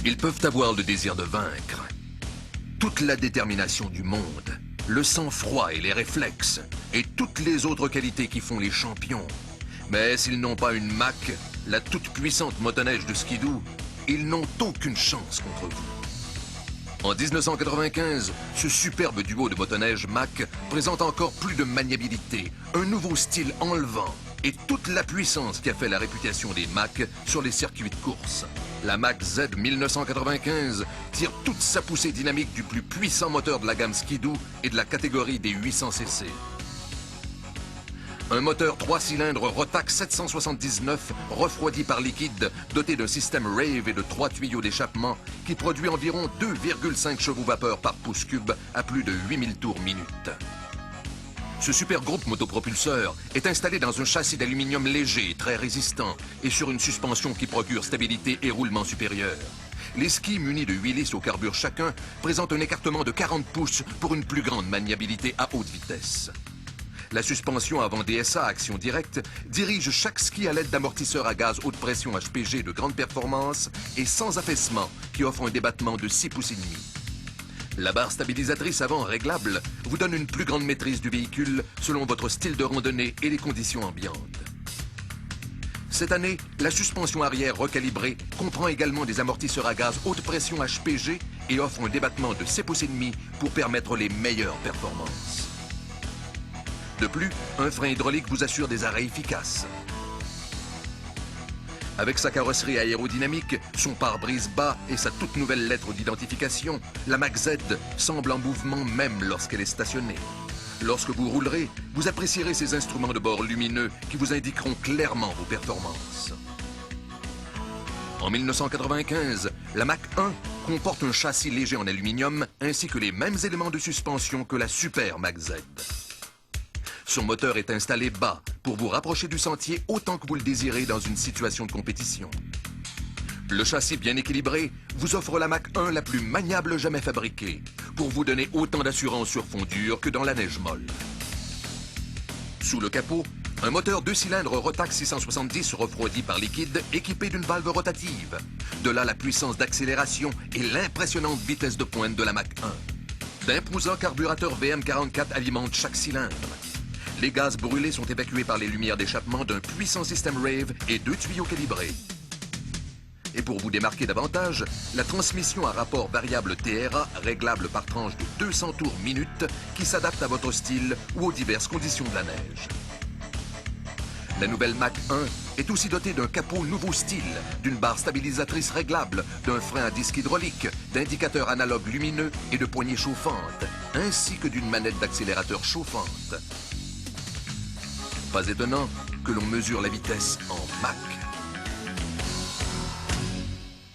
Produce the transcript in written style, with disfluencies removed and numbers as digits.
Ils peuvent avoir le désir de vaincre, toute la détermination du monde, le sang-froid et les réflexes, et toutes les autres qualités qui font les champions. Mais s'ils n'ont pas une Mac, la toute-puissante motoneige de Skidoo, ils n'ont aucune chance contre vous. En 1995, ce superbe duo de motoneige Mac présente encore plus de maniabilité, un nouveau style enlevant et toute la puissance qui a fait la réputation des Mac sur les circuits de course. La Mac Z 1995 tire toute sa poussée dynamique du plus puissant moteur de la gamme Skidoo et de la catégorie des 800cc. Un moteur 3 cylindres Rotax 779 refroidi par liquide, doté d'un système Rave et de 3 tuyaux d'échappement qui produit environ 2,5 chevaux vapeur par pouce cube à plus de 8000 tours minute. Ce super groupe motopropulseur est installé dans un châssis d'aluminium léger et très résistant et sur une suspension qui procure stabilité et roulement supérieur. Les skis munis de 8 lisses au carbure chacun présentent un écartement de 40 pouces pour une plus grande maniabilité à haute vitesse. La suspension avant DSA action directe dirige chaque ski à l'aide d'amortisseurs à gaz haute pression HPG de grande performance et sans affaissement qui offre un débattement de 6 pouces et demi. La barre stabilisatrice avant réglable vous donne une plus grande maîtrise du véhicule selon votre style de randonnée et les conditions ambiantes. Cette année, la suspension arrière recalibrée comprend également des amortisseurs à gaz haute pression HPG et offre un débattement de 6 pouces et demi pour permettre les meilleures performances. De plus, un frein hydraulique vous assure des arrêts efficaces. Avec sa carrosserie aérodynamique, son pare-brise bas et sa toute nouvelle lettre d'identification, la Mac Z semble en mouvement même lorsqu'elle est stationnée. Lorsque vous roulerez, vous apprécierez ces instruments de bord lumineux qui vous indiqueront clairement vos performances. En 1995, la Mac 1 comporte un châssis léger en aluminium ainsi que les mêmes éléments de suspension que la Super Mac Z. Son moteur est installé bas pour vous rapprocher du sentier autant que vous le désirez dans une situation de compétition. Le châssis bien équilibré vous offre la Mac 1 la plus maniable jamais fabriquée pour vous donner autant d'assurance sur fond dur que dans la neige molle. Sous le capot, un moteur 2 cylindres Rotax 670 refroidi par liquide équipé d'une valve rotative. De là la puissance d'accélération et l'impressionnante vitesse de pointe de la Mac 1. D'imposants carburateurs VM44 alimentent chaque cylindre. Les gaz brûlés sont évacués par les lumières d'échappement d'un puissant système Rave et 2 tuyaux calibrés. Et pour vous démarquer davantage, la transmission à rapport variable TRA réglable par tranche de 200 tours minute qui s'adapte à votre style ou aux diverses conditions de la neige. La nouvelle Mac 1 est aussi dotée d'un capot nouveau style, d'une barre stabilisatrice réglable, d'un frein à disque hydraulique, d'indicateurs analogues lumineux et de poignées chauffantes, ainsi que d'une manette d'accélérateur chauffante. Pas étonnant que l'on mesure la vitesse en Mach.